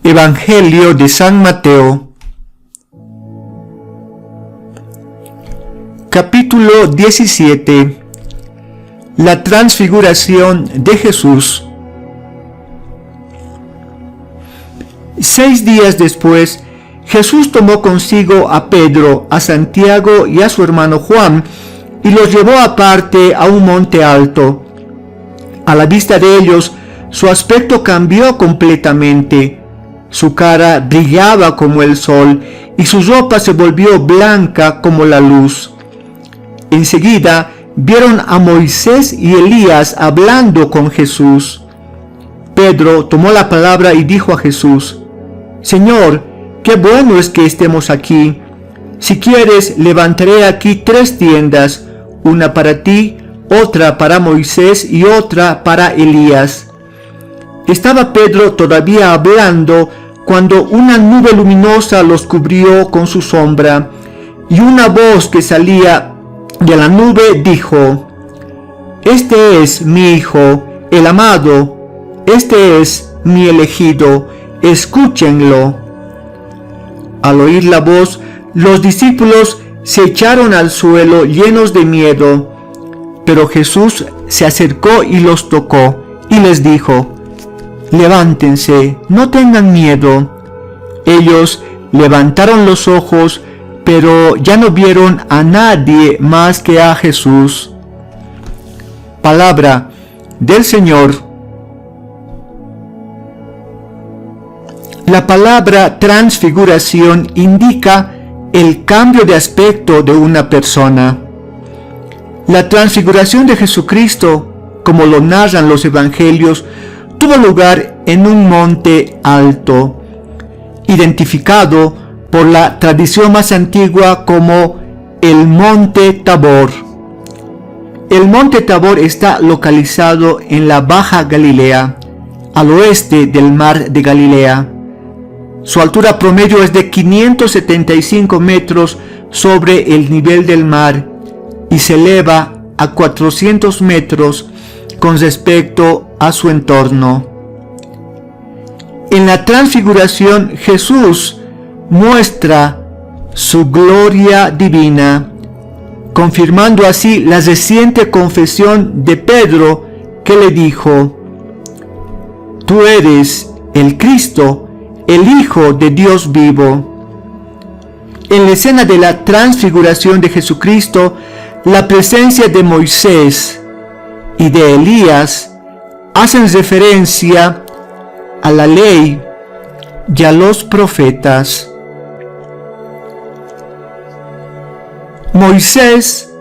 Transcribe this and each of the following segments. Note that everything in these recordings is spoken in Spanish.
Evangelio de San Mateo, capítulo 17. La transfiguración de Jesús. 6 días después, Jesús tomó consigo a Pedro, a Santiago y a su hermano Juan, y los llevó aparte a un monte alto. A la vista de ellos, su aspecto cambió completamente. Su cara brillaba como el sol, y su ropa se volvió blanca como la luz. Enseguida vieron a Moisés y Elías hablando con Jesús. Pedro tomó la palabra y dijo a Jesús: Señor, qué bueno es que estemos aquí. Si quieres, levantaré aquí 3 tiendas, una para ti, otra para Moisés y otra para Elías. Estaba Pedro todavía hablando cuando una nube luminosa los cubrió con su sombra, y una voz que salía de la nube dijo: Este es mi Hijo, el amado, este es mi elegido, escúchenlo. Al oír la voz, los discípulos se echaron al suelo llenos de miedo, pero Jesús se acercó y los tocó, y les dijo: Levántense, no tengan miedo. Ellos levantaron los ojos, pero ya no vieron a nadie más que a Jesús. Palabra del Señor. La palabra transfiguración indica el cambio de aspecto de una persona. La transfiguración de Jesucristo, como lo narran los evangelios, tuvo lugar en un monte alto, identificado por la tradición más antigua como el Monte Tabor. El Monte Tabor está localizado en la Baja Galilea, al oeste del Mar de Galilea. Su altura promedio es de 575 metros sobre el nivel del mar y se eleva a 400 metros con respecto a su entorno. En la transfiguración, Jesús muestra su gloria divina, confirmando así la reciente confesión de Pedro, que le dijo: Tú eres el Cristo, el Hijo de Dios vivo. En la escena de la transfiguración de Jesucristo, la presencia de Moisés y de Elías hacen referencia a la ley y a los profetas. Moisés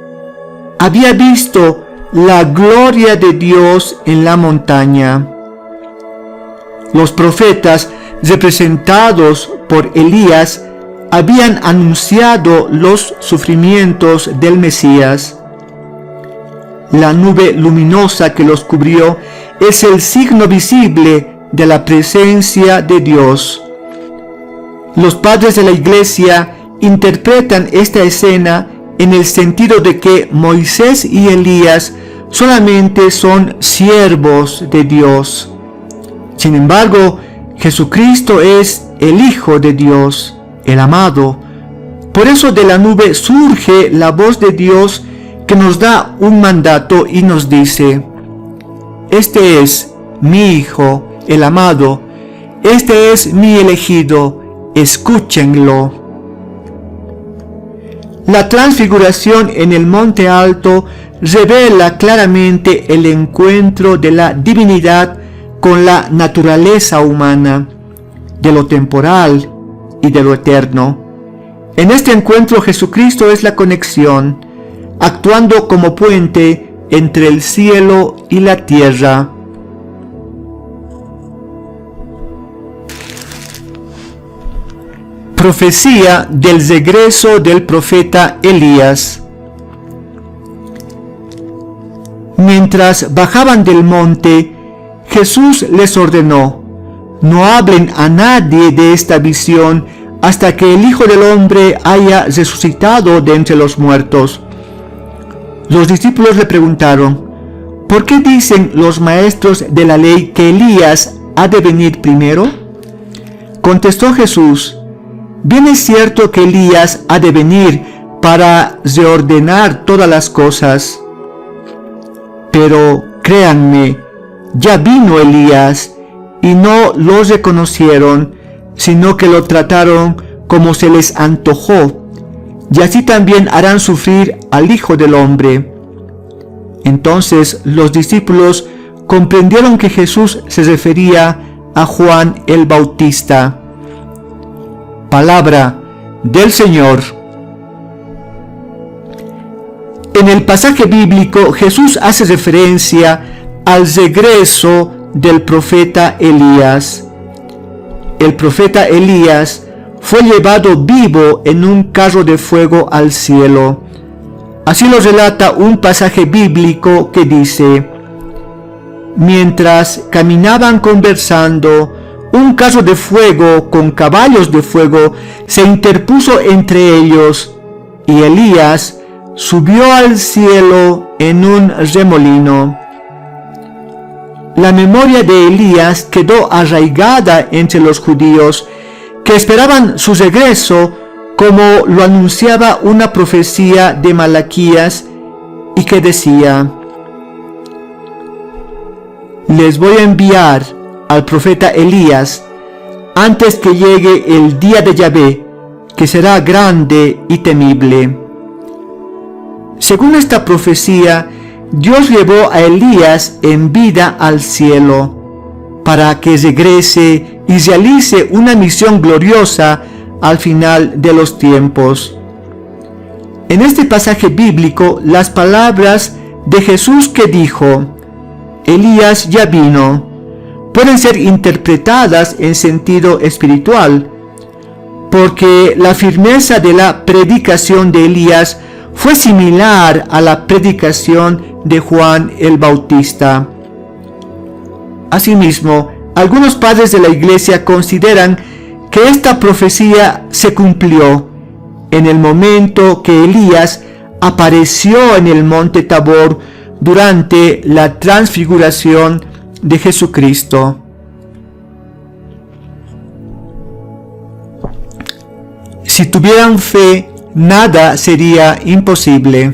había visto la gloria de Dios en la montaña. Los profetas, representados por Elías, habían anunciado los sufrimientos del Mesías. La nube luminosa que los cubrió es el signo visible de la presencia de Dios. Los padres de la Iglesia interpretan esta escena en el sentido de que Moisés y Elías solamente son siervos de Dios. Sin embargo, Jesucristo es el Hijo de Dios, el amado. Por eso de la nube surge la voz de Dios que nos da un mandato y nos dice: Este es mi Hijo, el amado, este es mi elegido, escúchenlo. La transfiguración en el monte alto revela claramente el encuentro de la divinidad con la naturaleza humana, de lo temporal y de lo eterno. En este encuentro Jesucristo es la conexión, actuando como puente entre el cielo y la tierra. Profecía del regreso del profeta Elías. Mientras bajaban del monte, Jesús les ordenó: No hablen a nadie de esta visión hasta que el Hijo del Hombre haya resucitado de entre los muertos. Los discípulos le preguntaron: ¿Por qué dicen los maestros de la ley que Elías ha de venir primero? Contestó Jesús: bien es cierto que Elías ha de venir para reordenar todas las cosas. Pero créanme, ya vino Elías, y no lo reconocieron, sino que lo trataron como se les antojó, y así también harán sufrir al Hijo del Hombre. Entonces los discípulos comprendieron que Jesús se refería a Juan el Bautista. Palabra del Señor. En el pasaje bíblico, Jesús hace referencia al regreso del profeta Elías. El profeta Elías fue llevado vivo en un carro de fuego al cielo. Así lo relata un pasaje bíblico que dice: mientras caminaban conversando, un carro de fuego con caballos de fuego se interpuso entre ellos, y Elías subió al cielo en un remolino. La memoria de Elías quedó arraigada entre los judíos, que esperaban su regreso, como lo anunciaba una profecía de Malaquías, y que decía: les voy a enviar al profeta Elías antes que llegue el día de Yahvé, que será grande y temible. Según esta profecía, Dios llevó a Elías en vida al cielo, para que regrese y realice una misión gloriosa al final de los tiempos. En este pasaje bíblico, las palabras de Jesús que dijo: Elías ya vino, pueden ser interpretadas en sentido espiritual, porque la firmeza de la predicación de Elías fue similar a la predicación de Juan el Bautista. Asimismo, algunos padres de la Iglesia consideran que esta profecía se cumplió en el momento que Elías apareció en el monte Tabor durante la transfiguración de Jesucristo. Si tuvieran fe, nada sería imposible.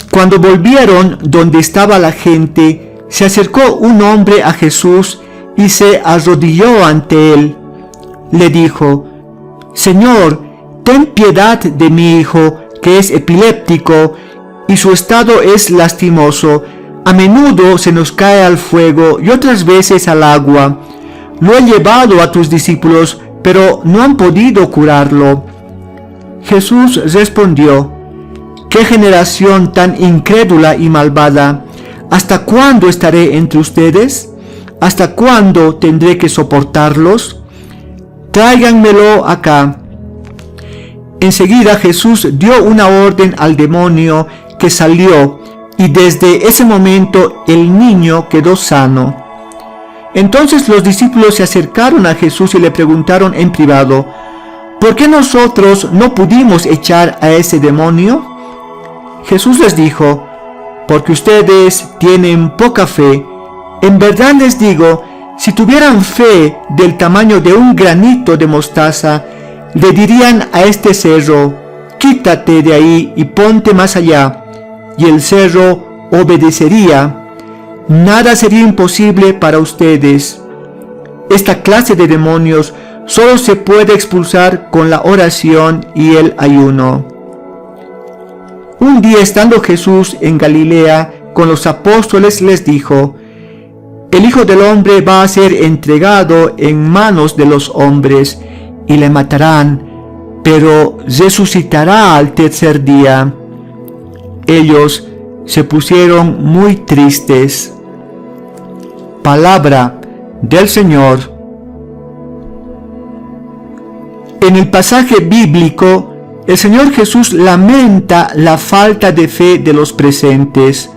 Cuando volvieron donde estaba la gente, se acercó un hombre a Jesús y se arrodilló ante él. Le dijo: Señor, ten piedad de mi hijo, que es epiléptico, y su estado es lastimoso. A menudo se nos cae al fuego y otras veces al agua. Lo he llevado a tus discípulos, pero no han podido curarlo. Jesús respondió: ¿qué generación tan incrédula y malvada? ¿Hasta cuándo estaré entre ustedes? ¿Hasta cuándo tendré que soportarlos? Tráiganmelo acá. Enseguida Jesús dio una orden al demonio, que salió, y desde ese momento el niño quedó sano. Entonces los discípulos se acercaron a Jesús y le preguntaron en privado: ¿por qué nosotros no pudimos echar a ese demonio? Jesús les dijo: porque ustedes tienen poca fe. En verdad les digo, si tuvieran fe del tamaño de un granito de mostaza, le dirían a este cerro: quítate de ahí y ponte más allá, y el cerro obedecería. Nada sería imposible para ustedes. Esta clase de demonios solo se puede expulsar con la oración y el ayuno. Un día, estando Jesús en Galilea con los apóstoles, les dijo: el Hijo del Hombre va a ser entregado en manos de los hombres, y le matarán, pero resucitará al tercer día. Ellos se pusieron muy tristes. Palabra del Señor. En el pasaje bíblico, el Señor Jesús lamenta la falta de fe de los presentes.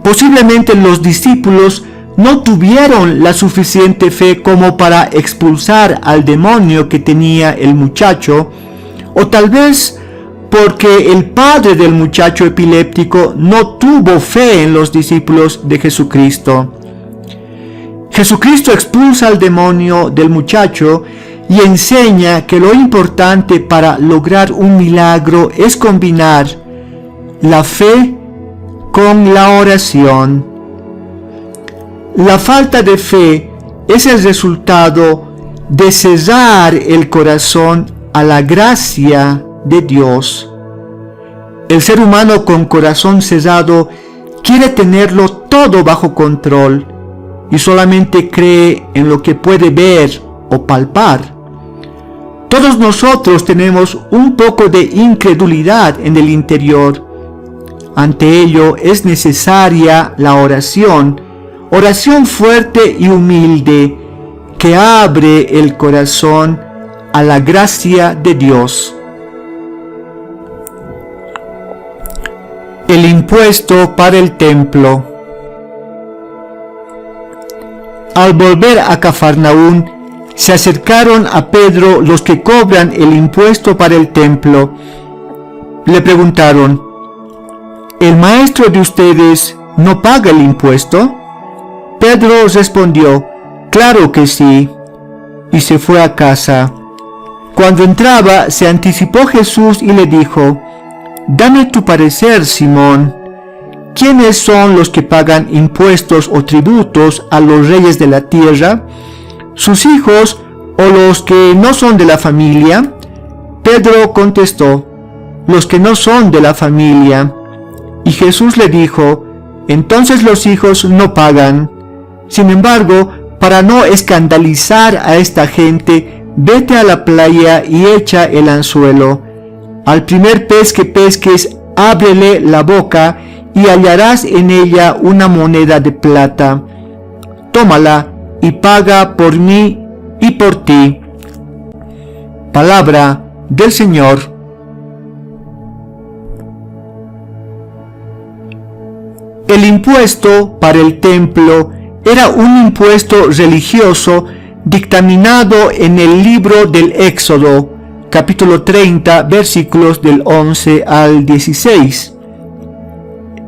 Posiblemente los discípulos no tuvieron la suficiente fe como para expulsar al demonio que tenía el muchacho, o tal vez porque el padre del muchacho epiléptico no tuvo fe en los discípulos de Jesucristo. Jesucristo expulsa al demonio del muchacho y enseña que lo importante para lograr un milagro es combinar la fe con la oración. La falta de fe es el resultado de cerrar el corazón a la gracia de Dios. El ser humano con corazón cerrado quiere tenerlo todo bajo control y solamente cree en lo que puede ver o palpar. Todos nosotros tenemos un poco de incredulidad en el interior. Ante ello es necesaria la oración fuerte y humilde que abre el corazón a la gracia de Dios. El impuesto para el templo. Al volver a Cafarnaún, se acercaron a Pedro los que cobran el impuesto para el templo. Le preguntaron: ¿el maestro de ustedes no paga el impuesto? Pedro respondió: claro que sí, y se fue a casa. Cuando entraba, se anticipó Jesús y le dijo: dame tu parecer, Simón. ¿Quiénes son los que pagan impuestos o tributos a los reyes de la tierra? ¿Sus hijos o los que no son de la familia? Pedro contestó: los que no son de la familia. Y Jesús le dijo: entonces los hijos no pagan. Sin embargo, para no escandalizar a esta gente, vete a la playa y echa el anzuelo. Al primer pez que pesques, ábrele la boca y hallarás en ella una moneda de plata. Tómala y paga por mí y por ti. Palabra del Señor. El impuesto para el templo era un impuesto religioso dictaminado en el libro del Éxodo, capítulo 30, versículos del 11 al 16.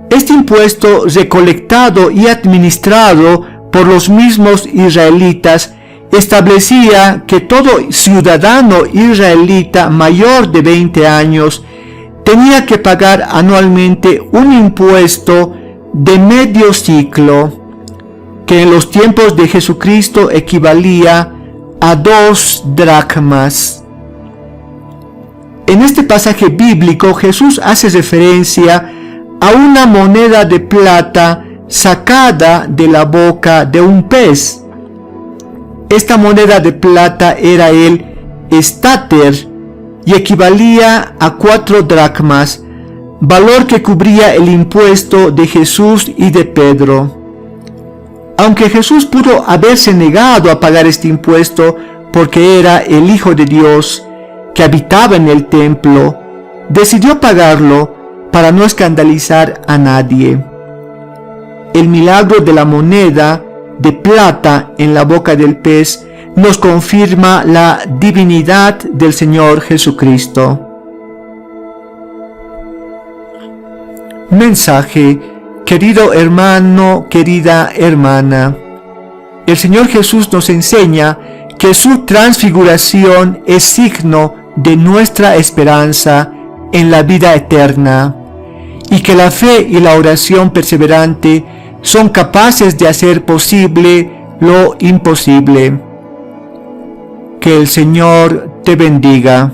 Este impuesto, recolectado y administrado por los mismos israelitas, establecía que todo ciudadano israelita mayor de 20 años tenía que pagar anualmente un impuesto de medio ciclo, que en los tiempos de Jesucristo equivalía a 2 dracmas. En este pasaje bíblico, Jesús hace referencia a una moneda de plata sacada de la boca de un pez. Esta moneda de plata era el estáter y equivalía a 4 dracmas, valor que cubría el impuesto de Jesús y de Pedro. Aunque Jesús pudo haberse negado a pagar este impuesto porque era el Hijo de Dios que habitaba en el templo, decidió pagarlo para no escandalizar a nadie. El milagro de la moneda de plata en la boca del pez nos confirma la divinidad del Señor Jesucristo. Mensaje: querido hermano, querida hermana, el Señor Jesús nos enseña que su transfiguración es signo de nuestra esperanza en la vida eterna, y que la fe y la oración perseverante son capaces de hacer posible lo imposible. Que el Señor te bendiga.